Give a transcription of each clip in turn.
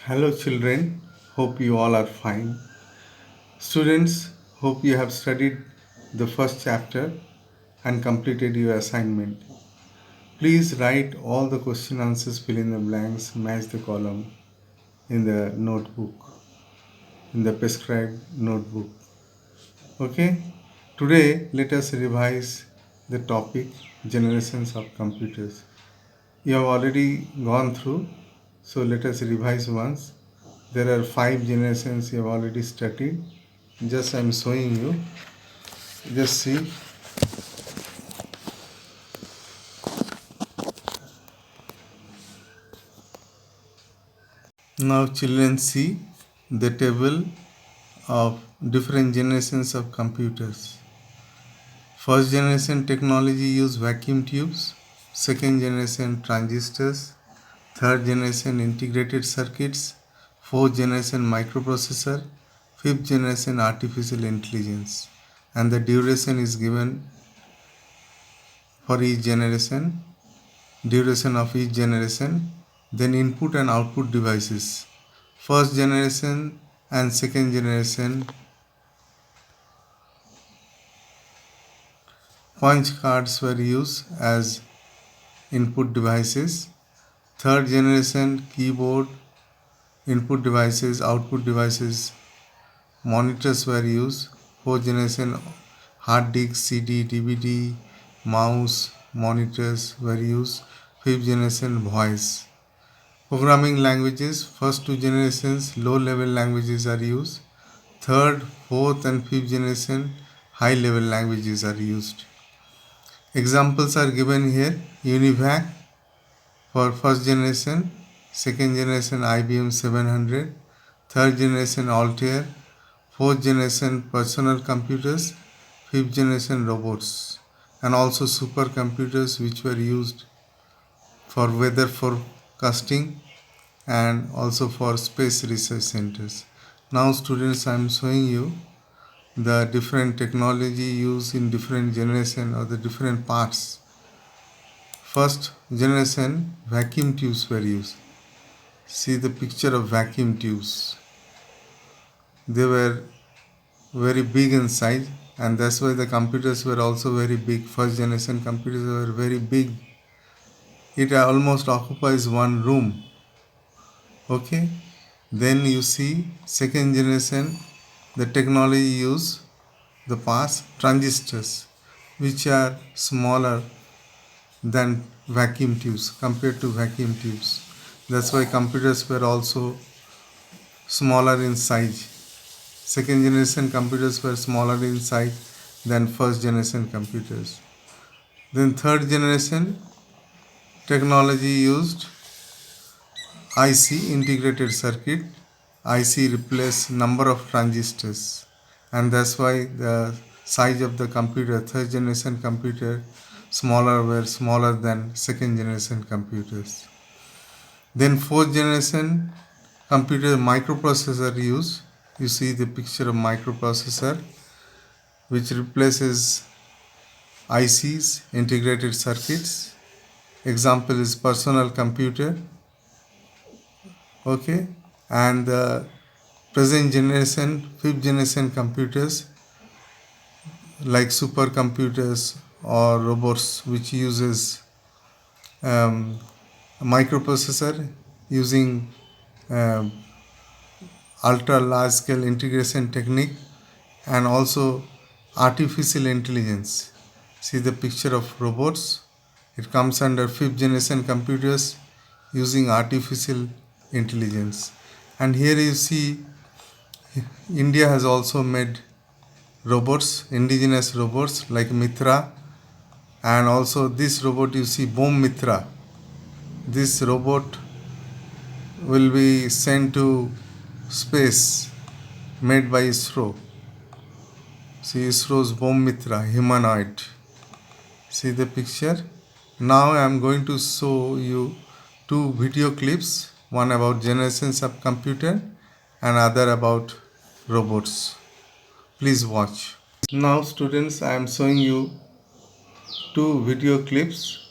Hello, children. Hope you all are fine. Students, hope you have studied the first chapter and completed your assignment. Please write all the question answers, fill in the blanks, match the column in the notebook, in the prescribed notebook. Okay? Today, let us revise the topic generations of computers. You have already gone through, so let us revise once. There are five generations you have already studied. Just I am showing you. Just see. Now, children, see the table of different generations of computers. First generation technology use vacuum tubes. Second generation transistors. Third generation integrated circuits. Fourth generation microprocessor. Fifth generation artificial intelligence. And the duration is given for each generation, duration of each generation. Then input and output devices. First generation and second generation punch cards were used as input devices. Third generation keyboard, input devices, output devices, monitors were used. Fourth generation hard disk, CD, DVD, mouse, monitors were used. Fifth generation voice. Programming languages, first two generations low level languages are used. Third, fourth and fifth generation high level languages are used. Examples are given here. UNIVAC for first generation, second generation IBM 700, third generation Altair, fourth generation personal computers, fifth generation robots, and also supercomputers which were used for weather forecasting and also for space research centers. Now students, I am showing you the different technology used in different generation or the different parts. First generation vacuum tubes were used. See the picture of vacuum tubes. They were very big in size, and that's why the computers were also very big. First generation computers were very big. It almost occupies one room. Okay. Then you see second generation, the technology used the past transistors, which are smaller than vacuum tubes compared to vacuum tubes. That's why computers were also smaller in size. Second generation computers were smaller in size than first generation computers. Then third generation technology used IC, integrated circuit. IC replaced number of transistors, and that's why the size of the computer, third generation computer, were smaller than second generation computers. Then fourth generation computer microprocessor used. You see the picture of microprocessor, which replaces ICs, integrated circuits. Example is personal computer. Okay, and the present generation, fifth generation computers like supercomputers or robots, which uses microprocessor using um, ultra large scale integration technique and also artificial intelligence. See the picture of robots. It comes under fifth generation computers using artificial intelligence. And here you see India has also made robots, indigenous robots like Mitra, and also this robot you see Bom Mitra. This robot will be sent to space made by ISRO. See ISRO's Bom Mitra humanoid. See the picture. Now I am going to show you two video clips, one about generations of computer and other about robots. Please watch. Now students, I am showing you two video clips,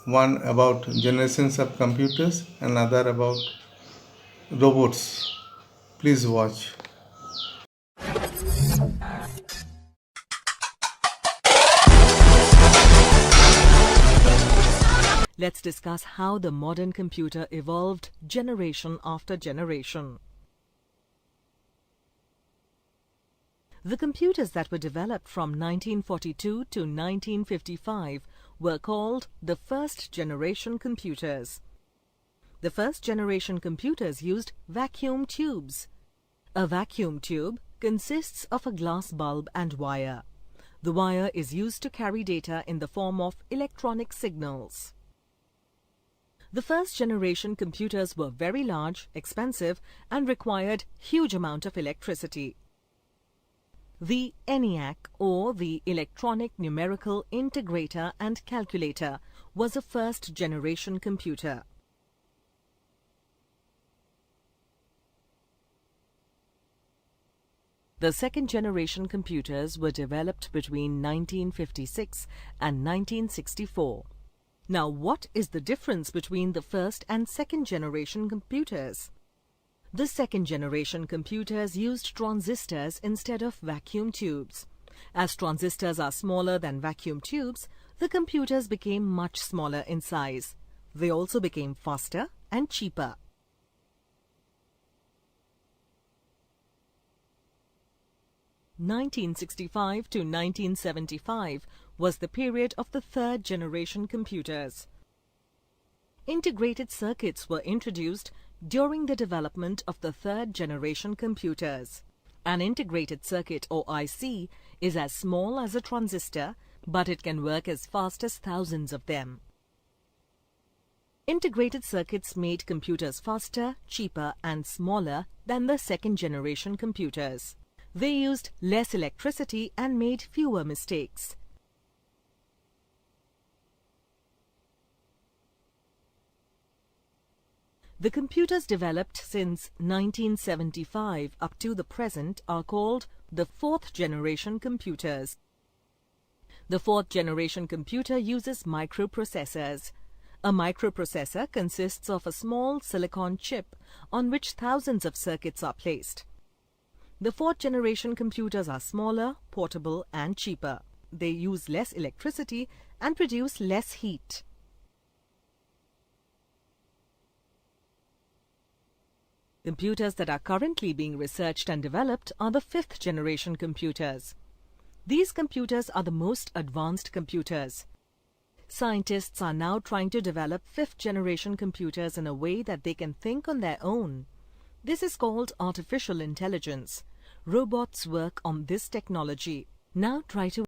one about generations of computers and other about robots. Please watch. Let's discuss how the modern computer evolved generation after generation. The computers that were developed from 1942 to 1955 were called the first generation computers. The first generation computers used vacuum tubes. A vacuum tube consists of a glass bulb and wire. The wire is used to carry data in the form of electronic signals. The first generation computers were very large, expensive, and required huge amount of electricity. The ENIAC, or the Electronic Numerical Integrator and Calculator, was a first generation computer. The second generation computers were developed between 1956 and 1964. Now, what is the difference between the first and second generation computers? The second generation computers used transistors instead of vacuum tubes. As transistors are smaller than vacuum tubes, the computers became much smaller in size. They also became faster and cheaper. (1965 to 1975) was the period of the third generation computers. Integrated circuits were introduced during the development of the third generation computers. An integrated circuit, or IC, is as small as a transistor, but it can work as fast as thousands of them. Integrated circuits made computers faster, cheaper, and smaller than the second generation computers. They used less electricity and made fewer mistakes. The computers developed since 1975 up to the present are called the fourth generation computers. The fourth generation computer uses microprocessors. A microprocessor consists of a small silicon chip on which thousands of circuits are placed. The fourth generation computers are smaller, portable, and cheaper. They use less electricity and produce less heat. Computers that are currently being researched and developed are the fifth generation computers. These computers are the most advanced computers. Scientists are now trying to develop fifth generation computers in a way that they can think on their own. This is called artificial intelligence. Robots work on this technology. Now try to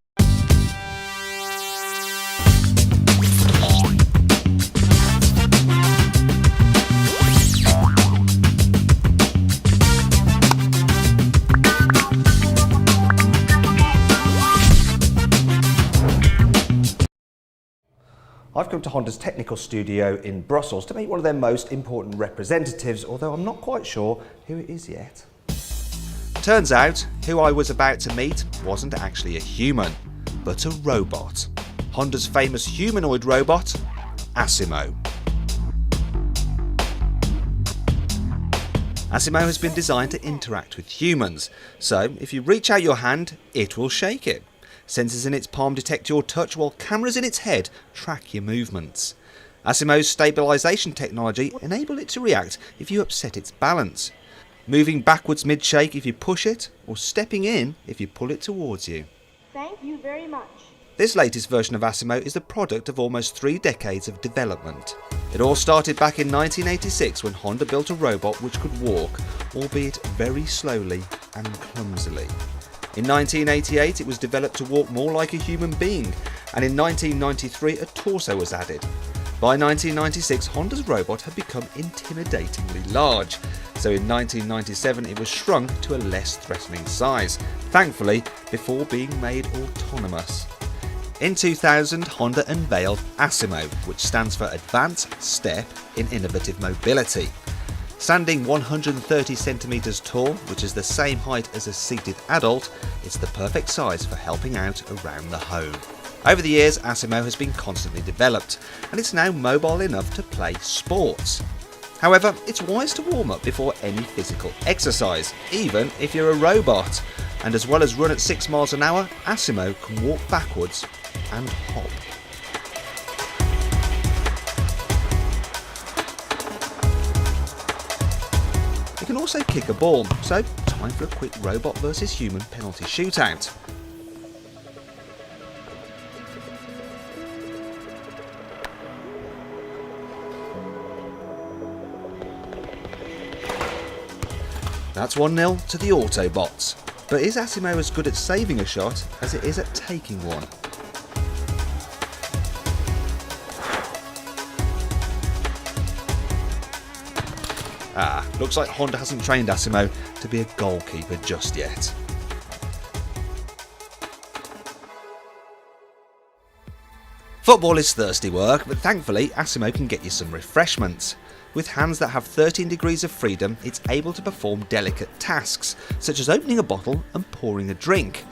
I've come to Honda's technical studio in Brussels to meet one of their most important representatives, although I'm not quite sure who it is yet. Turns out, who I was about to meet wasn't actually a human, but a robot. Honda's famous humanoid robot, Asimo. Asimo has been designed to interact with humans, so if you reach out your hand, it will shake it. Sensors in its palm detect your touch, while cameras in its head track your movements. Asimo's stabilisation technology enables it to react if you upset its balance, moving backwards mid-shake if you push it, or stepping in if you pull it towards you. Thank you very much. This latest version of Asimo is the product of almost 3 decades of development. It all started back in 1986 when Honda built a robot which could walk, albeit very slowly and clumsily. In 1988 it was developed to walk more like a human being, and in 1993 a torso was added. By 1996 Honda's robot had become intimidatingly large, so in 1997 it was shrunk to a less threatening size, thankfully before being made autonomous. In 2000 Honda unveiled Asimo, which stands for Advanced Step in Innovative Mobility. Standing 130 centimeters tall, which is the same height as a seated adult, it's the perfect size for helping out around the home. Over the years, Asimo has been constantly developed, and it's now mobile enough to play sports. However, it's wise to warm up before any physical exercise, even if you're a robot. And as well as run at 6 miles an hour, Asimo can walk backwards and hop. It can also kick a ball, so time for a quick robot versus human penalty shootout. That's 1-0 to the Autobots. But is Asimo as good at saving a shot as it is at taking one? Looks like Honda hasn't trained Asimo to be a goalkeeper just yet. Football is thirsty work, but thankfully Asimo can get you some refreshments. With hands that have 13 degrees of freedom, it's able to perform delicate tasks, such as opening a bottle and pouring a drink.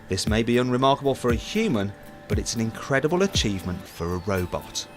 This may be unremarkable for a human, but it's an incredible achievement for a robot.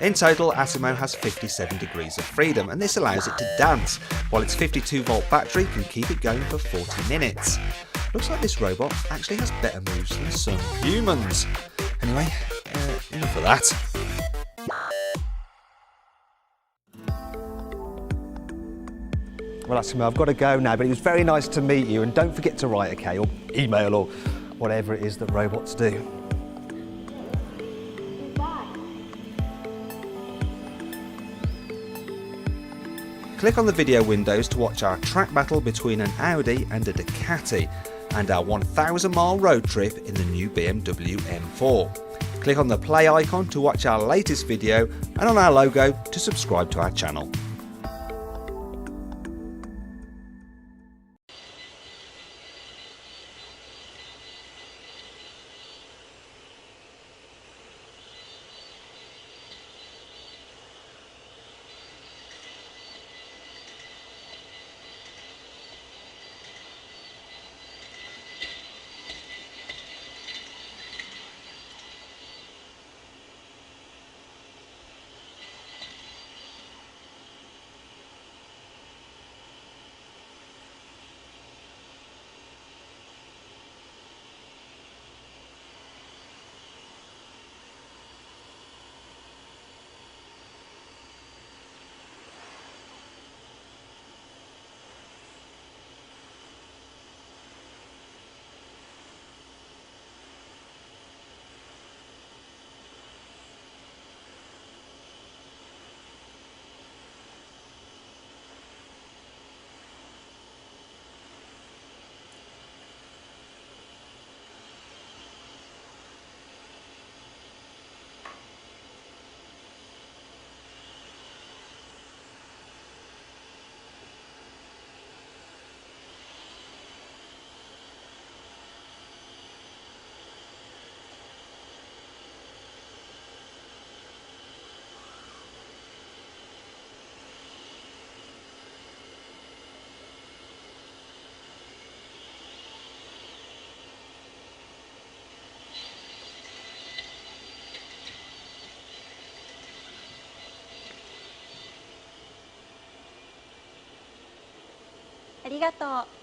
In total, Asimo has 57 degrees of freedom, and this allows it to dance, while its 52-volt battery can keep it going for 40 minutes. Looks like this robot actually has better moves than some humans. Anyway, enough of that. Well, Asimo, I've got to go now, but it was very nice to meet you, and don't forget to write, okay, or email, or whatever it is that robots do. Click on the video windows to watch our track battle between an Audi and a Ducati, and our 1,000-mile road trip in the new BMW M4. Click on the play icon to watch our latest video, and on our logo to subscribe to our channel.ありがとう。